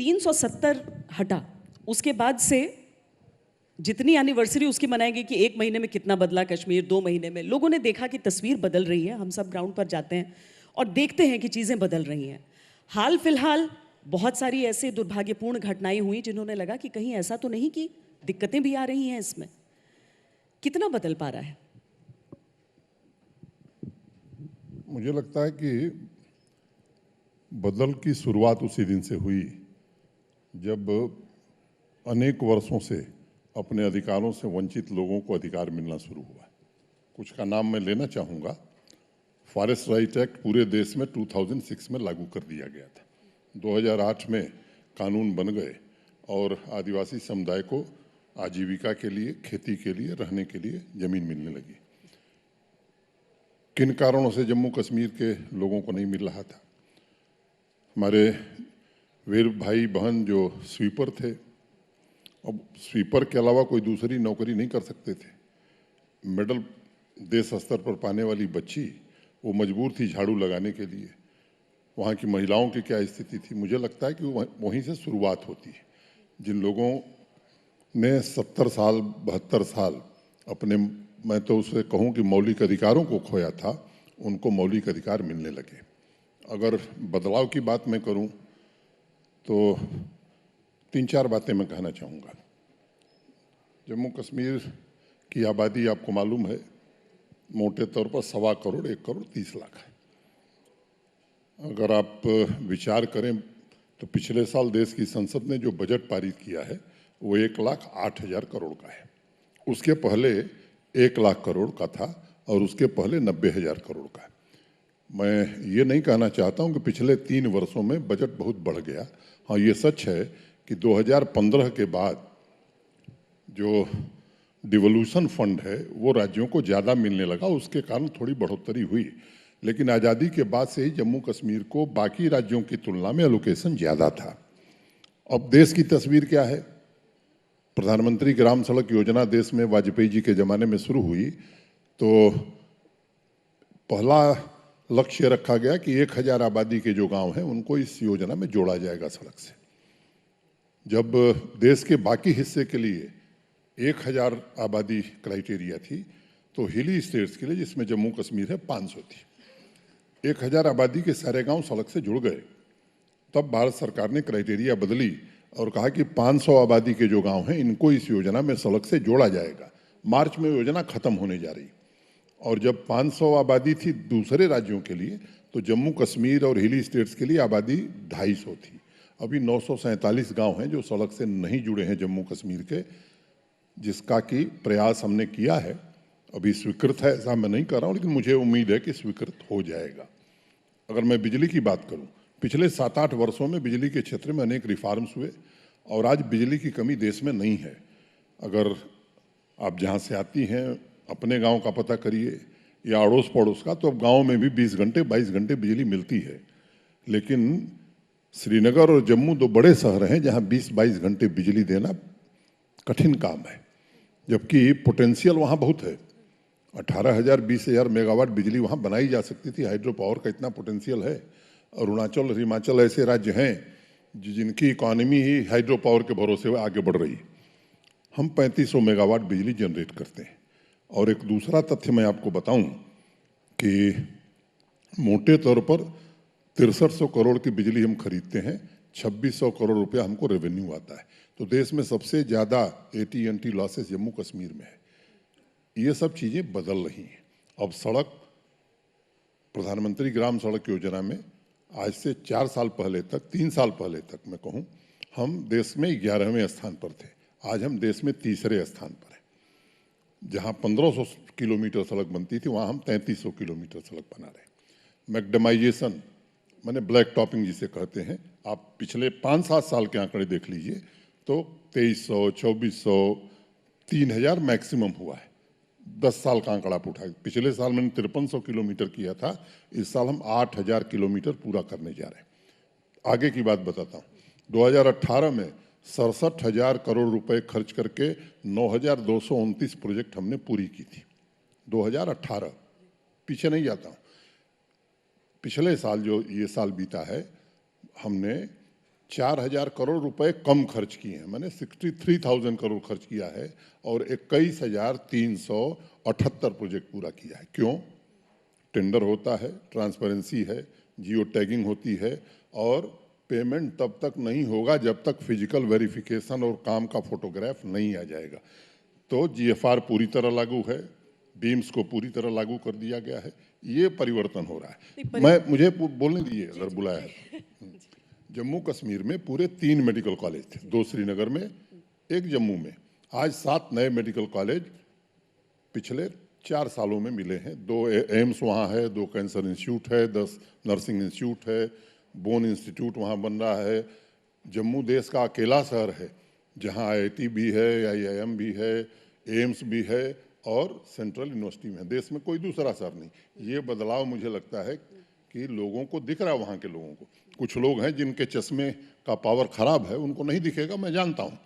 370 हटा, उसके बाद से जितनी एनिवर्सरी उसकी मनाएंगे कि 1 महीने में कितना बदला कश्मीर, 2 महीने में, लोगों ने देखा कि तस्वीर बदल रही है। हम सब ग्राउंड पर जाते हैं और देखते हैं कि चीज़ें बदल रही हैं। हाल फिलहाल बहुत सारी ऐसे दुर्भाग्यपूर्ण घटनाएं हुई जिन्होंने लगा कि कहीं ऐसा तो नहीं कि दिक्कतें भी आ रही हैं इसमें। कितना बदल पा रहा है? मुझे लगता है कि बदल की शुरुआत उसी दिन से हुई जब अनेक वर्षों से अपने अधिकारों से वंचित लोगों को अधिकार मिलना शुरू हुआ। कुछ का नाम मैं लेना चाहूँगा। फॉरेस्ट राइट एक्ट पूरे देश में 2006 में लागू कर दिया गया था। 2008 में कानून बन गए और आदिवासी समुदाय को आजीविका के लिए, खेती के लिए, रहने के लिए ज़मीन मिलने लगी। किन कारणों से जम्मू कश्मीर के लोगों को नहीं मिल रहा था? हमारे वीर भाई बहन जो स्वीपर थे, अब स्वीपर के अलावा कोई दूसरी नौकरी नहीं कर सकते थे। मेडल देश स्तर पर पाने वाली बच्ची वो मजबूर थी झाड़ू लगाने के लिए। वहाँ की महिलाओं की क्या स्थिति थी? मुझे लगता है कि वहीं से शुरुआत होती है। जिन लोगों ने 70 साल 72 साल अपने, मैं तो उसे कहूँ कि मौलिक अधिकारों को खोया था, उनको मौलिक अधिकार मिलने लगे। अगर बदलाव की बात मैं करूँ तो 3-4 बातें मैं कहना चाहूँगा। जम्मू कश्मीर की आबादी आपको मालूम है, मोटे तौर पर 1.25 करोड़ 1 करोड़ 30 लाख है। अगर आप विचार करें तो पिछले साल देश की संसद ने जो बजट पारित किया है वो 1,08,000 करोड़ का है। उसके पहले 1 लाख करोड़ का था और उसके पहले 90,000 करोड़ का है। मैं ये नहीं कहना चाहता हूँ कि पिछले 3 वर्षों में बजट बहुत बढ़ गया। हाँ, ये सच है कि 2015 के बाद जो डिवोल्यूशन फंड है वो राज्यों को ज़्यादा मिलने लगा, उसके कारण थोड़ी बढ़ोतरी हुई। लेकिन आज़ादी के बाद से ही जम्मू कश्मीर को बाकी राज्यों की तुलना में एलोकेशन ज़्यादा था। अब देश की तस्वीर क्या है? प्रधानमंत्री ग्राम सड़क योजना देश में वाजपेयी जी के ज़माने में शुरू हुई तो पहला लक्ष्य रखा गया कि 1000 आबादी के जो गांव हैं उनको इस योजना में जोड़ा जाएगा सड़क से। जब देश के बाकी हिस्से के लिए 1000 आबादी क्राइटेरिया थी तो हिली स्टेट्स के लिए, जिसमें जम्मू कश्मीर है, 500 थी। 1000 आबादी के सारे गांव सड़क से जुड़ गए। तब भारत सरकार ने क्राइटेरिया बदली और कहा कि 500 आबादी के जो गांव हैं इनको इस योजना में सड़क से जोड़ा जाएगा। मार्च में योजना खत्म होने जा रही और जब 500 आबादी थी दूसरे राज्यों के लिए तो जम्मू कश्मीर और हिली स्टेट्स के लिए आबादी 250 थी। अभी 947 गांव हैं जो सड़क से नहीं जुड़े हैं जम्मू कश्मीर के, जिसका कि प्रयास हमने किया है। अभी स्वीकृत है ऐसा मैं नहीं कर रहा हूँ, लेकिन मुझे उम्मीद है कि स्वीकृत हो जाएगा। अगर मैं बिजली की बात करूँ, पिछले 7-8 वर्षों में बिजली के क्षेत्र में अनेक रिफॉर्म्स हुए और आज बिजली की कमी देश में नहीं है। अगर आप जहाँ से आती हैं अपने गांव का पता करिए या अड़ोस पड़ोस का, तो अब गांव में भी 20 घंटे 22 घंटे बिजली मिलती है। लेकिन श्रीनगर और जम्मू 2 बड़े शहर हैं जहाँ 20-22 घंटे बिजली देना कठिन काम है, जबकि पोटेंशियल वहाँ बहुत है। 18,000-20,000 मेगावाट बिजली वहाँ बनाई जा सकती थी। हाइड्रो पावर का इतना पोटेंशियल है। अरुणाचल और हिमाचल ऐसे राज्य हैं जिनकी इकॉनमी ही हाइड्रो पावर के भरोसे आगे बढ़ रही है। हम 3500 मेगावाट बिजली जनरेट करते हैं। और एक दूसरा तथ्य मैं आपको बताऊं कि मोटे तौर पर 6300 करोड़ की बिजली हम खरीदते हैं, 2600 करोड़ रुपया हमको रेवेन्यू आता है। तो देश में सबसे ज़्यादा AT&T लॉसेस जम्मू कश्मीर में है। ये सब चीज़ें बदल रही हैं। अब सड़क, प्रधानमंत्री ग्राम सड़क योजना में आज से 4 साल पहले तक, 3 साल पहले तक मैं कहूँ, हम देश में 11वें स्थान पर थे। आज हम देश में तीसरे स्थान पर हैं। जहाँ 1500 किलोमीटर सड़क बनती थी वहाँ हम 3300 किलोमीटर सड़क बना रहे हैं। मैकडेमाइजेशन माने ब्लैक टॉपिंग जिसे कहते हैं, आप पिछले 5-7 साल के आंकड़े देख लीजिए तो 2300, 2400, 3000 मैक्सिमम हुआ है। 10 साल का आंकड़ा आप उठाए। पिछले साल मैंने 5300 किलोमीटर किया था, इस साल हम 8000 किलोमीटर पूरा करने जा रहे हैं। आगे की बात बताता हूँ। 2018 में 67,000 करोड़ रुपए खर्च करके 9,229 प्रोजेक्ट हमने पूरी की थी। 2018, पीछे नहीं जाता हूँ। पिछले साल जो ये साल बीता है, हमने 4,000 करोड़ रुपए कम खर्च किए हैं, मैंने 63,000 करोड़ खर्च किया है और 21,378 प्रोजेक्ट पूरा किया है। क्यों? टेंडर होता है, ट्रांसपेरेंसी है, जियो टैगिंग होती है और पेमेंट तब तक नहीं होगा जब तक फिजिकल वेरिफिकेशन और काम का फोटोग्राफ नहीं आ जाएगा। तो जीएफआर पूरी तरह लागू है, बीम्स को पूरी तरह लागू कर दिया गया है, ये परिवर्तन हो रहा है। मुझे बोलने दीजिए अगर बुलाया है तो। जम्मू कश्मीर में पूरे 3 मेडिकल कॉलेज थे, 2 श्रीनगर में, 1 जम्मू में। आज 7 नए मेडिकल कॉलेज पिछले 4 सालों में मिले हैं। 2 एम्स वहाँ है, 2 कैंसर इंस्टीट्यूट है, 10 नर्सिंग इंस्टीट्यूट है, बोन इंस्टीट्यूट वहाँ बन रहा है। जम्मू देश का अकेला शहर है जहाँ IIT भी है, IIM भी है, एम्स भी है और सेंट्रल यूनिवर्सिटी में है। देश में कोई दूसरा शहर नहीं। ये बदलाव मुझे लगता है कि लोगों को दिख रहा है, वहाँ के लोगों को। कुछ लोग हैं जिनके चश्मे का पावर खराब है, उनको नहीं दिखेगा, मैं जानता हूँ।